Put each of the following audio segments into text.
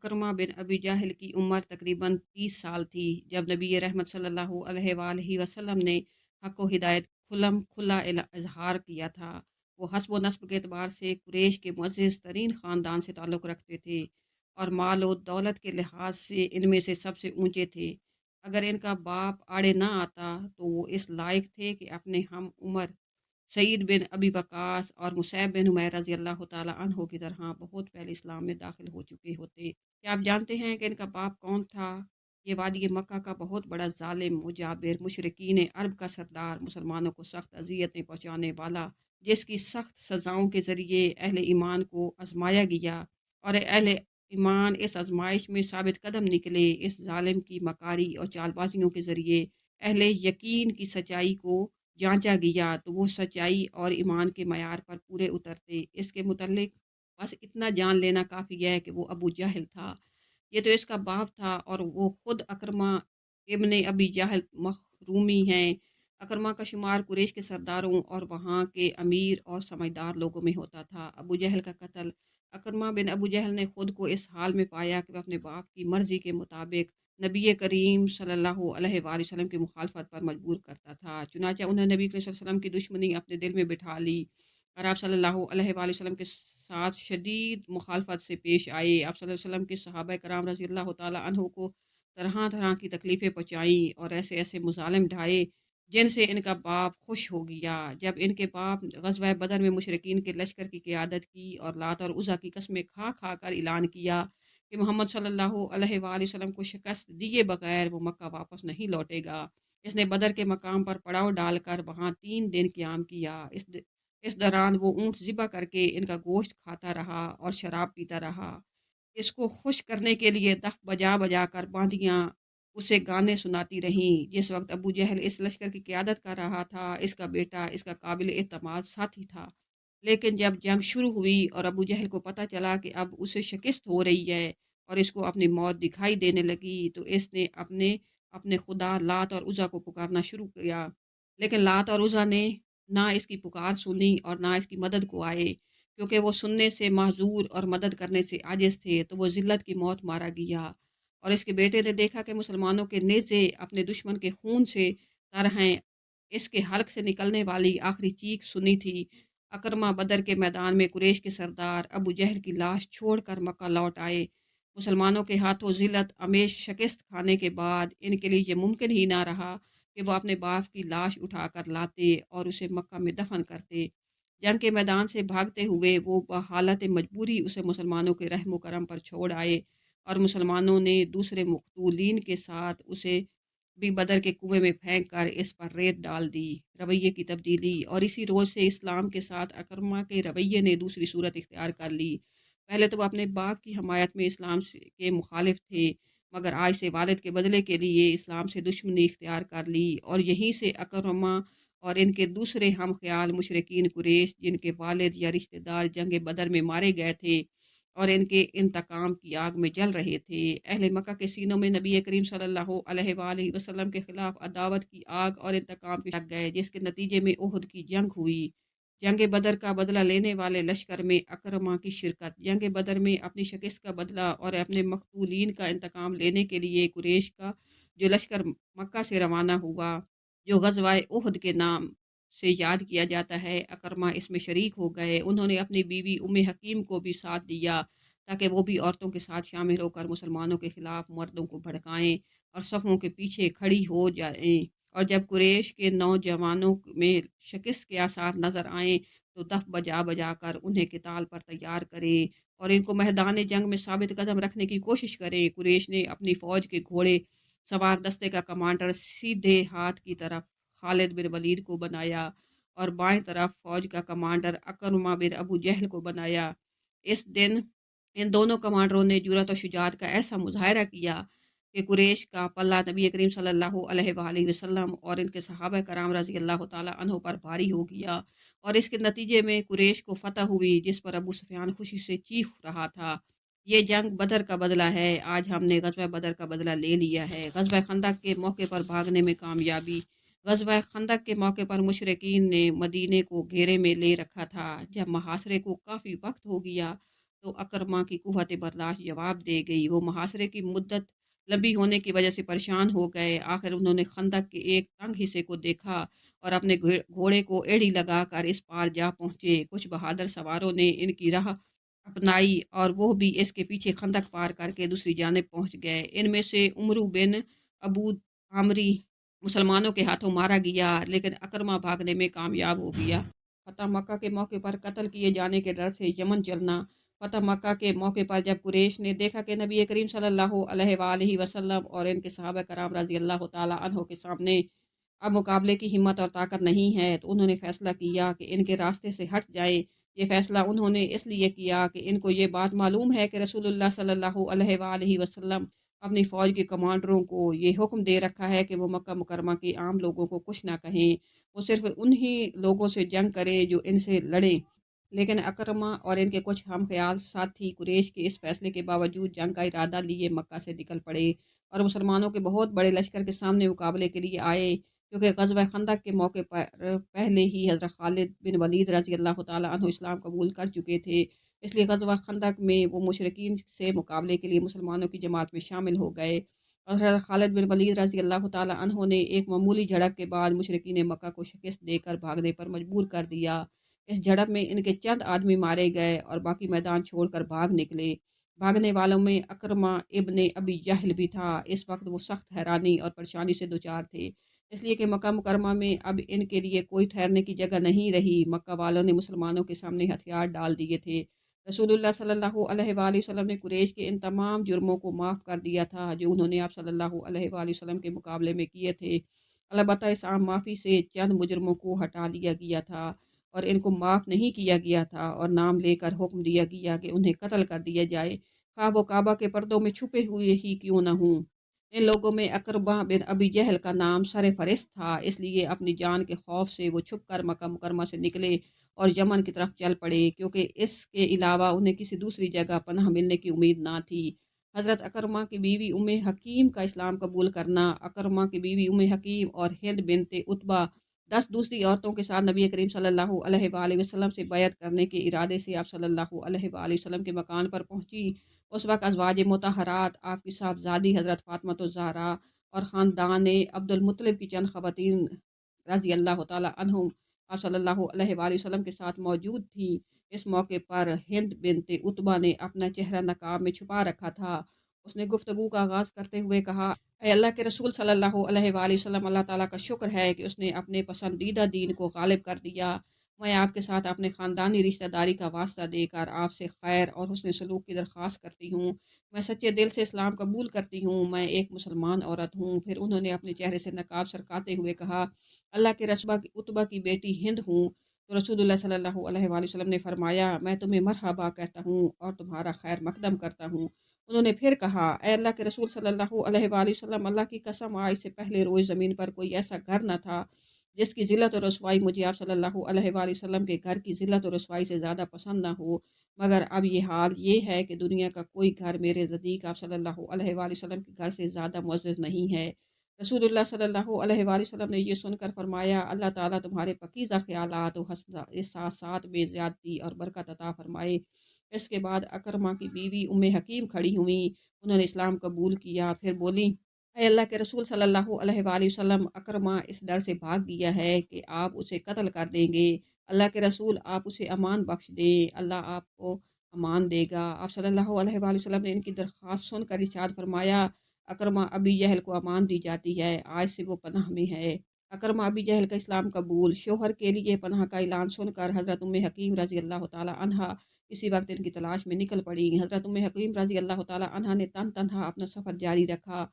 अकरमा बिन अबी जाहिल की उम्र तकरीबन 30 साल थी जब नबी रहमत सल्लल्लाहु अलैहि वसल्लम ने हक व हिदायत खुला इजहार किया था। वो हस्ब व नस्ब के एतबार से कुरैश के मुअज़्ज़ज़ तरीन ख़ानदान से ताल्लुक़ रखते थे और माल व दौलत के लिहाज से इनमें से सबसे ऊँचे थे। अगर इनका बाप आड़े ना आता तो वो इस लायक थे कि अपने हम उम्र सईद बिन अबी वक़ास और मुसैब बिन उमैर रज़ी अल्लाह तआला अन्हो की तरह बहुत पहले इस्लाम में दाखिल हो चुके होते। क्या आप जानते हैं कि इनका बाप कौन था? ये वादी मक्का का बहुत बड़ा ज़ालिम, मुजाबिर, मुशरिकीन अरब का सरदार, मुसलमानों को सख्त अज़ियतें पहुँचाने वाला, जिसकी सख्त सज़ाओं के ज़रिए अहले ईमान को आज़माया गया और अहले ईमान इस आज़माइश में साबित कदम निकले। इस ज़ालिम की मकारी और चालबाज़ियों के ज़रिए अहले यकीन की सच्चाई को जाँचा गया तो वो सच्चाई और ईमान के मयार पर पूरे उतरते। इसके मुतल्लिक बस इतना जान लेना काफ़ी है कि वो अबू जहल था। ये तो इसका बाप था और वो खुद अकरमा इब्न अबी जहल मखरूमी हैं। अकरमा का शुमार कुरैश के सरदारों और वहाँ के अमीर और समझदार लोगों में होता था। अबू जहल का कत्ल अकरमा बिन अबू जहल ने खुद को इस हाल में पाया कि वह अपने बाप की मर्ज़ी के मुताबिक नबी करीम सल्लल्लाहु अलैहि वसल्लम की मुखालफत पर मजबूर करता था। चुनांचे उन्होंने नबी करीम सल्लल्लाहु अलैहि वसल्लम की दुश्मनी अपने दिल में बिठा ली और आप सल्लल्लाहु अलैहि वसल्लम के साथ शदीद मुखालफत से पेश आए। आप सल्लल्लाहु अलैहि वसल्लम के सहाबा कराम रज़ी अल्लाह तआला अन्हु को तरह-तरह की तकलीफ़ें पहुँचाई और ऐसे-ऐसे मुज़ालिम ढाए जिनसे इनका बाप खुश हो गया। जब इनके बाप ग़ज़वा बदर में मुशरिकीन के लश्कर की क़ियादत की और लात और उज़्ज़ा की कसमें खा-खा कर ऐलान किया कि मोहम्मद सल्लल्लाहु अलैहि वसल्लम को शिकस्त दिए बगैर वो मक्का वापस नहीं लौटेगा। इसने बदर के मकाम पर पड़ाव डालकर वहाँ 3 दिन क़याम किया। इस दौरान वो ऊँट ज़िबह करके इनका गोश्त खाता रहा और शराब पीता रहा। इसको खुश करने के लिए दफ बजा-बजा कर बाँदियाँ उसे गाने सुनाती रहीं। जिस वक़्त अबू जहल इस लश्कर की क़ियादत कर रहा था, इसका बेटा इसका काबिल एतमाद साथी था। लेकिन जब जंग शुरू हुई और अबू जहल को पता चला कि अब उसे शिकस्त हो रही है और इसको अपनी मौत दिखाई देने लगी, तो इसने अपने अपने खुदा लात और उज़्ज़ा को पुकारना शुरू किया। लेकिन लात और उज़्ज़ा ने ना इसकी पुकार सुनी और ना इसकी मदद को आए, क्योंकि वो सुनने से माज़ूर और मदद करने से आजिज़ थे, तो वो ज़िल्लत की मौत मारा गया। और इसके बेटे ने देखा कि मुसलमानों के नेज़े अपने दुश्मन के खून से तर हैं। इसके हल्क से निकलने वाली आखिरी चीख सुनी थी। अकरमा बदर के मैदान में कुरैश के सरदार अबू जहल की लाश छोड़कर मक्का लौट आए। मुसलमानों के हाथों ज़िल्लत आमेज़ शिकस्त खाने के बाद इनके लिए ये मुमकिन ही ना रहा कि वो अपने बाप की लाश उठाकर लाते और उसे मक्का में दफन करते। जंग के मैदान से भागते हुए वो बहालत मजबूरी उसे मुसलमानों के रहम करम पर छोड़ आए और मुसलमानों ने दूसरे मक़तूलीन के साथ उसे भी बदर के कुएं में फेंक कर इस पर रेत डाल दी। रवैये की तब्दीली और इसी रोज़ से इस्लाम के साथ अकरमा के रवैये ने दूसरी सूरत इख्तियार कर ली। पहले तो वो अपने बाप की हमायत में के मुखालिफ थे, मगर आज से वालिद के बदले के लिए इस्लाम से दुश्मनी इख्तियार कर ली और यहीं से अकरमा और इनके दूसरे हम ख्याल मुशरिकीन कुरैश जिनके वालिद या रिश्तेदार जंग बदर में मारे गए थे और इनके इंतकाम की आग में जल रहे थे। अहले मक्का के सीनों में नबी करीम सल्लल्लाहु अलैहि वसल्लम के खिलाफ अदावत की आग और इंतकाम के लग गए, जिसके नतीजे में उहद की जंग हुई। जंग बदर का बदला लेने वाले लश्कर में अकरमा की शिरकत। जंग बदर में अपनी शिकस्त का बदला और अपने मकतूलीन का इंतकाम लेने के लिए कुरैश का जो लश्कर मक्का से रवाना हुआ, जो ग़ज़वा उहद के नाम से याद किया जाता है, अकरमा इसमें शरीक हो गए। उन्होंने अपनी बीवी उम्मे हकीम को भी साथ दिया ताकि वो भी औरतों के साथ शामिल होकर मुसलमानों के खिलाफ मर्दों को भड़काएं और सफ़ों के पीछे खड़ी हो जाएं। और जब कुरैश के नौजवानों में शिकस्त के आसार नज़र आएँ तो दफ बजा बजा कर उन्हें किताल पर तैयार करे और इनको मैदान जंग में साबित कदम रखने की कोशिश करे। कुरैश ने अपनी फ़ौज के घोड़े सवार दस्ते का कमांडर सीधे हाथ की तरफ खालिद बिन वलीद को बनाया और बाएं तरफ फ़ौज का कमांडर अकरमा बिन अबू जहल को बनाया। इस दिन इन दोनों कमांडरों ने जुर्रत और शुजाअत का ऐसा मुज़ाहरा किया कि कुरैश का पल्ला नबी करीम सल्लल्लाहु अलैहि वसल्लम और इनके सहाबा कराम रज़ी अल्लाह तआला अन्हुम पर भारी हो गया और इसके नतीजे में कुरैश को फ़तह हुई, जिस पर अबू सुफ़ियान खुशी से चीख रहा था, ये जंग बदर का बदला है, आज हमने ग़ज़वा बदर का बदला ले लिया है। ग़ज़वा खंदक के मौके पर भागने में कामयाबी। ग़ज़वा खंदक के मौके पर मुशरिकीन ने मदीने को घेरे में ले रखा था। जब मुहासरे को काफ़ी वक्त हो गया तो अकरमा की कुव्वत बर्दाश्त जवाब दे गई। वो मुहासरे की मुद्दत लंबी होने की वजह से परेशान हो गए। आखिर उन्होंने खंदक के एक तंग हिस्से को देखा और अपने घोड़े को एड़ी लगाकर इस पार जा पहुंचे। कुछ बहादुर सवारों ने इनकी राह अपनाई और वो भी इसके पीछे खंदक पार करके दूसरी जानिब पहुंच गए। इनमें से उमरू बिन अबू आमरी मुसलमानों के हाथों मारा गया, लेकिन अकरमा भागने में कामयाब हो गया। फतह मक्का के मौके पर कत्ल किए जाने के डर से यमन चलना। फतह मक्का के मौके पर जब कुरैश ने देखा कि नबी करीम सल्लल्लाहु अलैहि वसल्लम और इनके सहाबा कराम रजी अल्लाह तआला अन्हों के सामने अब मुकाबले की हिम्मत और ताकत नहीं है, तो उन्होंने फैसला किया कि इनके रास्ते से हट जाए। ये फैसला उन्होंने इसलिए किया कि इनको ये बात मालूम है कि रसूलुल्लाह सल्लल्लाहु अलैहि वसल्लम अपनी फ़ौज के कमांडरों को ये हुक्म दे रखा है कि वो मक्का मुकरमा के आम लोगों को कुछ ना कहें, वो सिर्फ उन्हीं लोगों से जंग करे जो इनसे लड़े। लेकिन अकरमा और इनके कुछ हम ख्याल साथी कुरैश के इस फैसले के बावजूद जंग का इरादा लिए मक्का से निकल पड़े और मुसलमानों के बहुत बड़े लश्कर के सामने मुकाबले के लिए आए, क्योंकि ग़ज़वा खंदक के मौके पर पहले ही हज़रत खालिद बिन वलीद रज़ी अल्लाह तआला अन्हु इस्लाम कबूल कर चुके थे। इसलिए ग़ज़वा खंदक में वो मुशरिकीन से मुकाबले के लिए मुसलमानों की जमात में शामिल हो गए और हज़रत खालिद बिन वलीद रज़ी अल्लाह तआला अन्हु ने एक मामूली झड़प के बाद मुशरिकीन मक्का को शिकस्त देकर भागने पर मजबूर कर दिया। इस झड़प में इनके चंद आदमी मारे गए और बाकी मैदान छोड़कर भाग निकले। भागने वालों में अकरमा इब्ने अबी जहल भी था। इस वक्त वो सख्त हैरानी और परेशानी से दोचार थे, इसलिए कि मक्का मुकरमा में अब इनके लिए कोई ठहरने की जगह नहीं रही। मक्का वालों ने मुसलमानों के सामने हथियार डाल दिए थे। रसूलुल्लाह सल्लल्लाहु अलैहि वसल्लम ने कुरैश के इन तमाम जुर्मों को माफ़ कर दिया था जो उन्होंने आप सल्लल्लाहु अलैहि वसल्लम के मुकाबले में किए थे। अलबत्ता इस आम माफ़ी से चंद मुजरमों को हटा दिया गया था और इनको माफ़ नहीं किया गया था और नाम लेकर हुक्म दिया गया कि उन्हें कत्ल कर दिया जाए, खा वो काबा के पर्दों में छुपे हुए ही क्यों न हों। इन लोगों में अकरबा बिन अबी जहल का नाम सर फ़हरिस्त था, इसलिए अपनी जान के खौफ से वो छुपकर मक्का मुकरमा से निकले और यमन की तरफ चल पड़े, क्योंकि इसके अलावा उन्हें किसी दूसरी जगह पनाह मिलने की उम्मीद ना थी। हज़रत अकरमा की बीवी उम्मे हकीम का इस्लाम कबूल करना। अकरमा की बीवी उम्मे हकीम और हिंद बिनते उतबा 10 दूसरी औरतों के साथ नबी करीम सल्लल्लाहु अलैहि वसल्लम से बैयत करने के इरादे से आप सल्लल्लाहु अलैहि वसल्लम के मकान पर पहुंची। उस वक्त अज़वाज मुतहरात, आपकी साहबजादी हज़रत फ़ातिमा ज़हरा और ख़ानदान अब्दुल मुत्तलिब की चंद ख़वातीन रज़ी अल्लाह तआला अन्हुम आप सल्लल्लाहु अलैहि वसल्लम के साथ मौजूद थी। इस मौके पर हिंद बिनते उतबा ने अपना चेहरा नकाब में छुपा रखा था। उसने गुफ्तगू का आगाज़ करते हुए कहा, ऐ अल्लाह के रसूल सल्लल्लाहु अलैहि वसल्लम, अल्लाह ताला का शुक्र है कि उसने अपने पसंदीदा दीन को गालिब कर दिया। मैं आपके साथ अपने ख़ानदानी रिश्तेदारी का वास्ता देकर आपसे खैर और हुस्न सलूक की दरख्वास्त करती हूँ। मैं सच्चे दिल से इस्लाम कबूल करती हूँ। मैं एक मुसलमान औरत हूँ। फिर उन्होंने अपने चेहरे से नकाब सरकाते हुए कहा, अल्लाह के रसूल उतबा की बेटी हिंद हूँ। तो रसूलुल्लाह सल्लल्लाहु अलैहि वसल्लम ने फरमाया, मैं तुम्हें मरहबा कहता हूँ और तुम्हारा खैर मकदम करता हूँ। उन्होंने फिर कहा, ऐ अल्लाह के रसूल सल्लल्लाहु अलैहि वसल्लम, अल्लाह की कसम, आज से पहले रोज़ ज़मीन पर कोई ऐसा घर न था जिसकी ज़िल्लत और रुसवाई मुझे आप सल्लल्लाहु अलैहि वसल्लम के घर की ज़िल्लत और रुसवाई से ज़्यादा पसंद ना हो। मगर अब ये हाल ये है कि दुनिया का कोई घर मेरे नज़दीक आप सल्लल्लाहु अलैहि वसल्लम के घर से ज़्यादा मुअज़्ज़ज़ नहीं है। रसूलुल्लाह सल्लल्लाहु अलैहि वसल्लम ने ये सुनकर फरमाया, अल्लाह ताला तुम्हारे पाकीज़ा ख़यालात और एहसासात में ज़्यादती और बरकत अता फरमाए। इसके बाद अकरमा की बीवी उम्मे हकीम खड़ी हुईं। उन्होंने इस्लाम कबूल किया। फिर बोलीं, ऐ अल्लाह के रसूल सल्लल्लाहु अलैहि वसल्लम, अकरमा इस डर से भाग गया है कि आप उसे कत्ल कर देंगे। अल्लाह के रसूल, आप उसे अमान बख्श दें, अल्लाह आपको अमान देगा। आप सल्लल्लाहु अलैहि वसल्लम ने इनकी दरख्वास्त सुनकर इरशाद फरमाया, अकरमा अबी जहल को अमान दी जाती है, आज से वो पनाह में है। अकरमा अबी जहल का इस्लाम कबूल। शोहर के लिए पनाह का ऐलान सुनकर हज़रत उम्मे हकीम रज़ी अल्लाह तआला अन्हा इसी वक्त इनकी तलाश में निकल पड़ी। हज़रत उम्मे हकीम रज़ी अल्लाह तआला अन्हा ने तनहा अपना सफ़र जारी रखा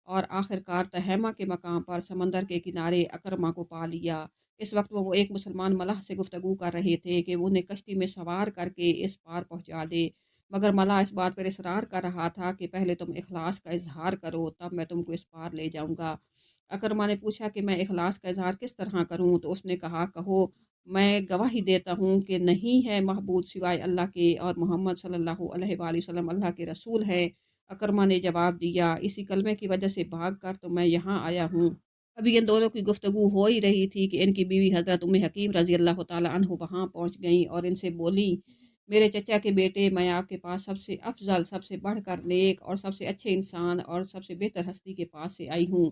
और आखिरकार तहमा के मकाम पर समंदर के किनारे अकरमा को पा लिया। इस वक्त वो एक मुसलमान मलाह से गुफ्तगू कर रहे थे कि वो उन्हें कश्ती में सवार करके इस पार पहुंचा दे, मगर मलाह इस बात पर इसरार कर रहा था कि पहले तुम इखलास का इजहार करो, तब मैं तुमको इस पार ले जाऊंगा। अकरमा ने पूछा कि मैं इखलास का इजहार किस तरह करूं, तो उसने कहा, कहो, मैं गवाही देता हूँ कि नहीं है महबूद सिवाय अल्लाह के और मोहम्मद सल्लल्लाहु अलैहि वसल्लम अल्लाह के रसूल है। अकरमा ने जवाब दिया, इसी कलमे की वजह से भाग कर तो मैं यहाँ आया हूँ। अभी इन दोनों की गुफ्तगू हो ही रही थी कि इनकी बीवी हज़रत उम्मे हकीम रज़ी अल्लाह तआला अन्हा वहाँ पहुँच गईं और इनसे बोली, میرے چچا کے بیٹے، میں آپ کے پاس سب سے افضل، سب سے بڑھ کر نیک اور سب سے اچھے انسان اور سب سے بہتر ہستی کے پاس سے آئی ہوں،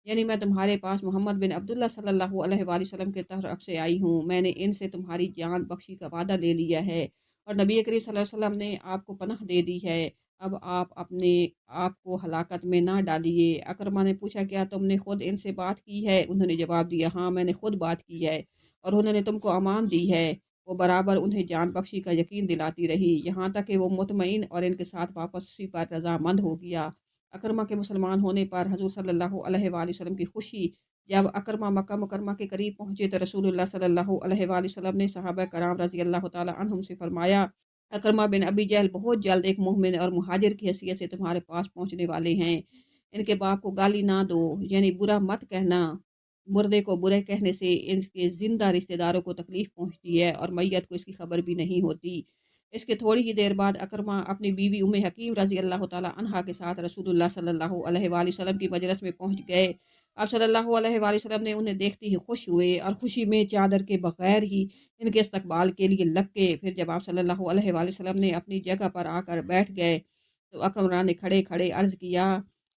یعنی میں تمہارے پاس محمد بن عبداللہ صلی اللہ علیہ وآلہ وسلم کے طرف سے آئی ہوں۔ میں نے ان سے تمہاری جان بخشی کا وعدہ لے لیا ہے اور نبی کریم صلی اللہ علیہ وسلم نے آپ کو پناہ دے دی ہے۔ اب آپ اپنے آپ کو ہلاکت میں نہ ڈالیے۔ اکرمہ نے پوچھا، کیا تم نے خود ان سے بات کی ہے؟ انہوں نے جواب دیا، ہاں میں نے خود بات کی ہے، اور انہوں نے تم کو امان دی ہے۔ وہ برابر انہیں جان بخشی کا یقین دلاتی رہی، یہاں تک کہ وہ مطمئن اور ان کے ساتھ واپسی پر رضامند ہو گیا۔ اکرمہ کے مسلمان ہونے پر حضور صلی اللہ علیہ وآلہ وسلم کی خوشی۔ جب اکرمہ مکہ مکرمہ کے قریب پہنچے تو رسول اللہ صلی اللہ علیہ وآلہ وسلم نے صحابہ کرام رضی اللہ تعالیٰ عنہم سے فرمایا، اکرمہ بن ابی جہل بہت جلد ایک مومن اور مہاجر کی حیثیت سے تمہارے پاس پہنچنے والے ہیں۔ ان کے باپ کو گالی نہ دو، یعنی برا مت کہنا۔ مردے کو برے کہنے سے ان کے زندہ رشتہ داروں کو تکلیف پہنچتی ہے اور میت کو اس کی خبر بھی نہیں ہوتی۔ اس کے تھوڑی ہی دیر بعد اکرمہ اپنی بیوی ام حکیم رضی اللہ تعالیٰ عنہا کے ساتھ رسول اللہ صلی اللہ علیہ وآلہ وسلم کی مجلس میں پہنچ گئے۔ آپ صلی اللہ علیہ وآلہ وسلم نے انہیں دیکھتے ہی خوش ہوئے اور خوشی میں چادر کے بغیر ہی ان کے استقبال کے لیے لپکے۔ پھر جب آپ صلی اللہ علیہ وآلہ وسلم نے اپنی جگہ پر آ کر بیٹھ گئے تو اکرمہ نے کھڑے کھڑے عرض کیا،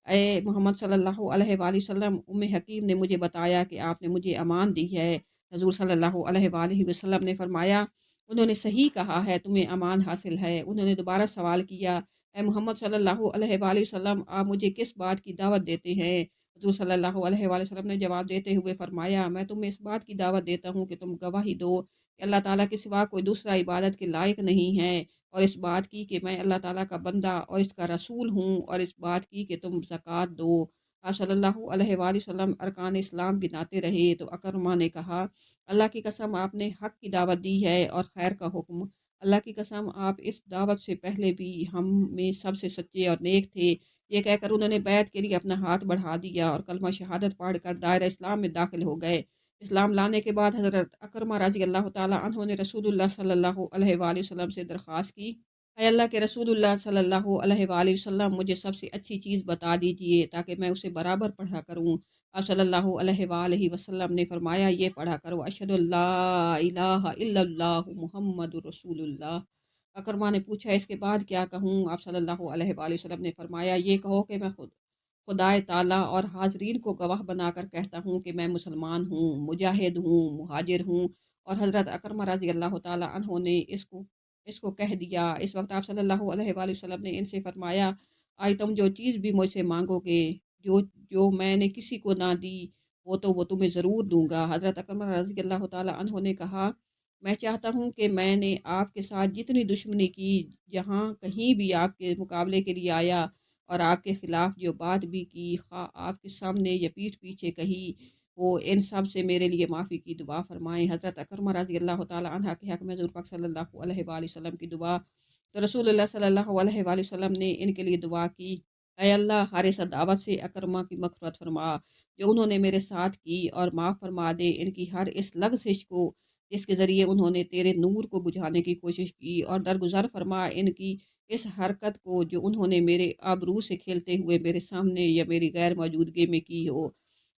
اے محمد صلی اللہ علیہ وآلہ وسلم، ام حکیم نے مجھے بتایا کہ آپ نے مجھے امان دی ہے۔ حضور صلی اللہ علیہ وآلہ وسلم نے فرمایا، انہوں نے صحیح کہا ہے، تمہیں امان حاصل ہے۔ انہوں نے دوبارہ سوال کیا، اے محمد صلی اللہ علیہ وآلہ وسلم، آپ مجھے کس بات کی دعوت دیتے ہیں؟ حضور صلی اللہ علیہ وآلہ وسلم نے جواب دیتے ہوئے فرمایا، میں تمہیں اس بات کی دعوت دیتا ہوں کہ تم گواہی دو کہ اللہ تعالیٰ کے سوا کوئی دوسرا عبادت کے لائق نہیں ہے، اور اس بات کی کہ میں اللہ تعالیٰ کا بندہ اور اس کا رسول ہوں، اور اس بات کی کہ تم زکوٰۃ دو۔ آپ صلی اللہ علیہ وآلہ وسلم ارکان اسلام گناتے رہے تو اکرمہ نے کہا، اللہ کی قسم آپ نے حق کی دعوت دی ہے اور خیر کا حکم۔ اللہ کی قسم آپ اس دعوت سے پہلے بھی ہم میں سب سے سچے اور نیک تھے۔ یہ کہہ کر انہوں نے بیعت کے لیے اپنا ہاتھ بڑھا دیا اور کلمہ شہادت پڑھ کر دائرہ اسلام میں داخل ہو گئے۔ اسلام لانے کے بعد حضرت اکرمہ رضی اللہ تعالیٰ عنہ نے رسول اللہ صلی اللہ علیہ وآلہ وسلم سے درخواست کی، اے اللہ کے رسول اللہ صلی اللہ علیہ وآلہ وسلم، مجھے سب سے اچھی چیز بتا دیجئے تاکہ میں اسے برابر پڑھا کروں۔ آپ صلی اللہ علیہ وآلہ وسلم نے فرمایا، یہ پڑھا کرو، اشہد اللہ الہ الا اللہ محمد رسول اللہ۔ اکرمہ نے پوچھا، اس کے بعد کیا کہوں؟ آپ صلی اللہ علیہ وآلہ وسلم نے فرمایا، یہ کہو کہ میں خدائے تعالیٰ اور حاضرین کو گواہ بنا کر کہتا ہوں کہ میں مسلمان ہوں، مجاہد ہوں، مہاجر ہوں۔ اور حضرت اکرمہ رضی اللہ تعالیٰ عنہ نے اس کو کہہ دیا۔ اس وقت آپ صلی اللہ علیہ وآلہ وسلم نے ان سے فرمایا، آج تم جو چیز بھی مجھ سے مانگو گے، جو جو میں نے کسی کو نہ دی وہ تمہیں ضرور دوں گا۔ حضرت اکرمہ رضی اللہ تعالیٰ عنہ نے کہا، میں چاہتا ہوں کہ میں نے آپ کے ساتھ جتنی دشمنی کی، جہاں کہیں بھی آپ کے مقابلے کے لیے آیا اور آپ کے خلاف جو بات بھی کی، خواہ آپ کے سامنے یا پیٹھ پیچھے کہی، وہ ان سب سے میرے لیے معافی کی دعا فرمائیں۔ حضرت اکرمہ رضی اللہ تعالیٰ عنہ کے حق میں حضور پاک صلی اللہ علیہ وآلہ وسلم کی دعا، تو رسول اللہ صلی اللہ علیہ وآلہ وسلم نے ان کے لیے دعا کی، اے اللہ حارث دعوت سے اکرمہ کی مغفرت فرما، جو انہوں نے میرے ساتھ کی، اور معاف فرما دے ان کی ہر اس لغزش کو جس کے ذریعے انہوں نے تیرے نور کو بجھانے کی کوشش کی، اور درگزر فرما ان کی اس حرکت کو جو انہوں نے میرے آبرو سے کھیلتے ہوئے میرے سامنے یا میری غیر موجودگی میں کی ہو۔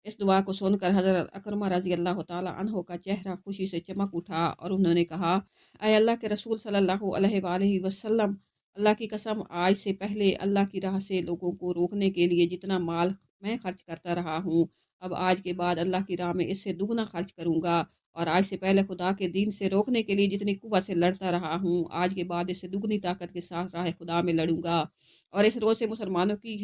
اس دعا کو سن کر حضرت اکرمہ رضی اللہ تعالیٰ عنہ کا چہرہ خوشی سے چمک اٹھا اور انہوں نے کہا، اے اللہ کے رسول صلی اللہ علیہ وآلہ وسلم، اللہ کی قسم آج سے پہلے اللہ کی راہ سے لوگوں کو روکنے کے لیے جتنا مال میں خرچ کرتا رہا ہوں، اب آج کے بعد اللہ کی راہ میں اس سے دگنا خرچ کروں گا، اور آج سے پہلے خدا کے دین سے روکنے کے لیے جتنی قوت سے لڑتا رہا ہوں، آج کے بعد اس سے دگنی طاقت کے ساتھ راہ خدا میں لڑوں گا۔ اور اس روز سے مسلمانوں کی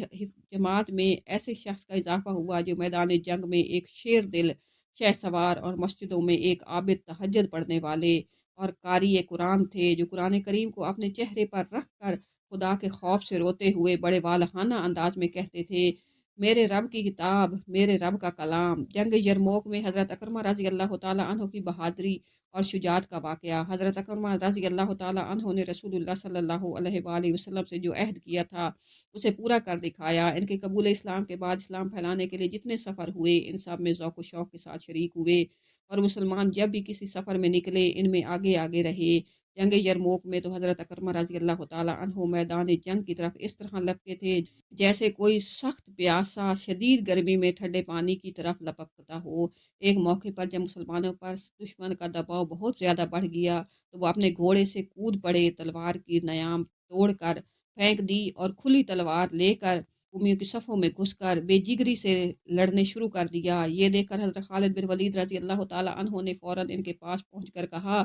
جماعت میں ایسے شخص کا اضافہ ہوا جو میدان جنگ میں ایک شیر دل شہ سوار اور مسجدوں میں ایک عابد تہجد پڑھنے والے اور قاری قرآن تھے، جو قرآن کریم کو اپنے چہرے پر رکھ کر خدا کے خوف سے روتے ہوئے بڑے والہانہ انداز میں کہتے تھے، میرے رب کی کتاب، میرے رب کا کلام۔ جنگ یرموک میں حضرت اکرمہ رضی اللہ تعالیٰ عنہ کی بہادری اور شجاعت کا واقعہ۔ حضرت اکرمہ رضی اللہ تعالیٰ عنہ نے رسول اللہ صلی اللہ علیہ وآلہ وسلم سے جو عہد کیا تھا اسے پورا کر دکھایا۔ ان کے قبول اسلام کے بعد اسلام پھیلانے کے لیے جتنے سفر ہوئے، ان سب میں ذوق و شوق کے ساتھ شریک ہوئے، اور مسلمان جب بھی کسی سفر میں نکلے ان میں آگے آگے رہے۔ جنگ یرموک میں تو حضرت اکرمہ رضی اللہ تعالیٰ عنہ میدان جنگ کی طرف اس طرح لپکے تھے جیسے کوئی سخت پیاسا شدید گرمی میں ٹھنڈے پانی کی طرف لپکتا ہو۔ ایک موقع پر جب مسلمانوں پر دشمن کا دباؤ بہت زیادہ بڑھ گیا تو وہ اپنے گھوڑے سے کود پڑے، تلوار کی نیام توڑ کر پھینک دی اور کھلی تلوار لے کر قومیوں کی صفوں میں گھس کر بے جگری سے لڑنے شروع کر دیا۔ یہ دیکھ کر حضرت خالد بن ولید رضی اللہ تعالیٰ عنہ نے فوراً ان کے پاس پہنچ کر کہا،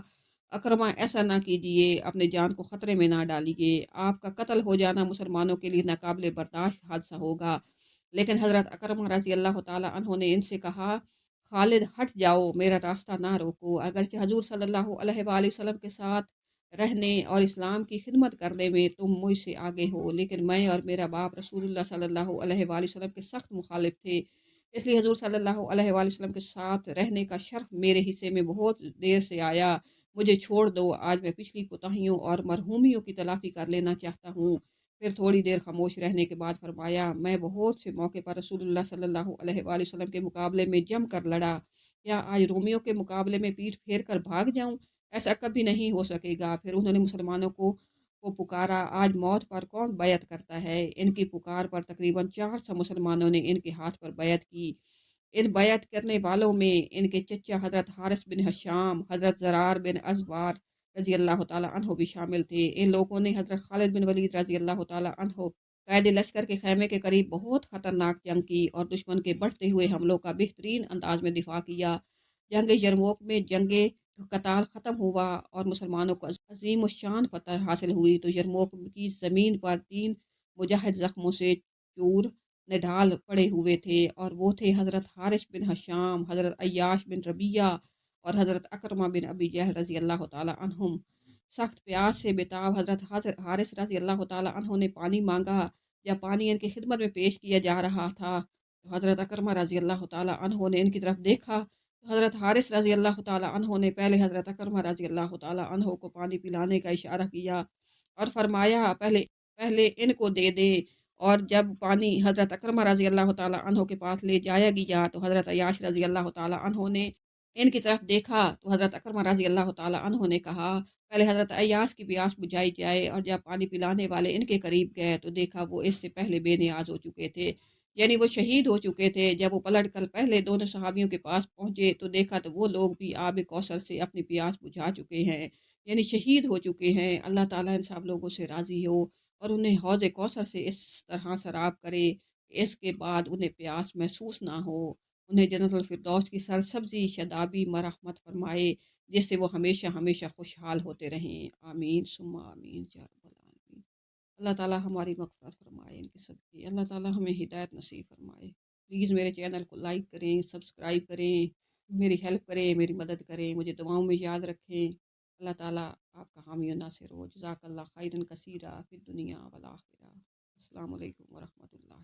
اکرمہ ایسا نہ کیجیے، اپنے جان کو خطرے میں نہ ڈالیے، آپ کا قتل ہو جانا مسلمانوں کے لیے ناقابل برداشت حادثہ ہوگا۔ لیکن حضرت اکرمہ رضی اللہ تعالیٰ عنہ نے ان سے کہا، خالد ہٹ جاؤ، میرا راستہ نہ روکو، اگرچہ حضور صلی اللہ علیہ وآلہ وسلم کے ساتھ رہنے اور اسلام کی خدمت کرنے میں تم مجھ سے آگے ہو، لیکن میں اور میرا باپ رسول اللہ صلی اللہ علیہ وآلہ وسلم کے سخت مخالف تھے، اس لیے حضور صلی اللہ علیہ وآلہ وسلم کے ساتھ رہنے کا شرف میرے حصے میں بہت دیر سے آیا، مجھے چھوڑ دو، آج میں پچھلی کوتاہیوں اور مرحومیوں کی تلافی کر لینا چاہتا ہوں۔ پھر تھوڑی دیر خاموش رہنے کے بعد فرمایا، میں بہت سے موقع پر رسول اللہ صلی اللہ علیہ وآلہ وسلم کے مقابلے میں جم کر لڑا، کیا آج رومیوں کے مقابلے میں پیٹھ پھیر کر بھاگ جاؤں؟ ایسا کبھی نہیں ہو سکے گا۔ پھر انہوں نے مسلمانوں کو پکارا، آج موت پر کون بیعت کرتا ہے؟ ان کی پکار پر تقریباً 400 مسلمانوں نے ان کے ہاتھ پر بیعت کی۔ ان بیعت کرنے والوں میں ان کے چچا حضرت حارث بن ہشام، حضرت زرار بن ازبار رضی اللہ تعالیٰ عنہ بھی شامل تھے۔ ان لوگوں نے حضرت خالد بن ولید رضی اللہ تعالیٰ عنہ قائد لشکر کے خیمے کے قریب بہت خطرناک جنگ کی اور دشمن کے بڑھتے ہوئے حملوں کا بہترین انداز میں دفاع کیا۔ جنگ یرموک میں جنگ قتال ختم ہوا اور مسلمانوں کو عظیم الشان فتح حاصل ہوئی تو یرموک کی زمین پر 3 مجاہد زخموں سے چور نڈھال پڑے ہوئے تھے، اور وہ تھے حضرت حارث بن ہشام، حضرت عیاش بن ربیہ اور حضرت اکرمہ بن ابی جہل رضی اللہ تعالیٰ عنہم۔ سخت پیاس سے بےتاب حضرت حارث رضی اللہ تعالیٰ عنہ نے پانی مانگا۔ جب پانی ان کی خدمت میں پیش کیا جا رہا تھا تو حضرت اکرمہ رضی اللہ تعالیٰ عنہ نے ان کی طرف دیکھا تو حضرت حارث رضی اللہ تعالیٰ عنہ نے پہلے حضرت اکرمہ رضی اللہ تعالیٰ عنہ کو پانی پلانے کا اشارہ کیا اور فرمایا، پہلے ان کو دے دے۔ اور جب پانی حضرت اکرمہ رضی اللہ تعالیٰ عنہ کے پاس لے جایا گیا تو حضرت عیاش رضی اللہ تعالیٰ عنہ نے ان کی طرف دیکھا تو حضرت اکرمہ رضی اللہ تعالیٰ عنہ نے کہا، پہلے حضرت عیاش کی پیاس بجھائی جائے، اور جب پانی پلانے والے ان کے قریب گئے تو دیکھا وہ اس سے پہلے بے نیاز ہو چکے تھے، یعنی وہ شہید ہو چکے تھے۔ جب وہ پلٹ کر پہلے دونوں صحابیوں کے پاس پہنچے تو دیکھا تو وہ لوگ بھی آب کوثر سے اپنی پیاس بجھا چکے ہیں، یعنی شہید ہو چکے ہیں۔ اللہ تعالیٰ ان سب لوگوں سے راضی ہو اور انہیں حوض کوثر سے اس طرح سراب کرے کہ اس کے بعد انہیں پیاس محسوس نہ ہو، انہیں جنت الفردوس کی سرسبزی شادابی مرحمت فرمائے، جس سے وہ ہمیشہ ہمیشہ خوشحال ہوتے رہیں۔ آمین ثم آمین یا رب العالمین۔ اللہ تعالیٰ ہماری مغفرت فرمائے ان کے صدقے، اللہ تعالیٰ ہمیں ہدایت نصیب فرمائے۔ پلیز میرے چینل کو لائک کریں، سبسکرائب کریں، میری ہیلپ کریں، میری مدد کریں، مجھے دعاؤں میں یاد رکھیں۔ اللہ تعالیٰ آپ کا حامی و ناصر ہو۔ جزاک اللہ خیرا کثیرا فی الدنیا والآخرہ۔ السلام علیکم ورحمۃ اللہ۔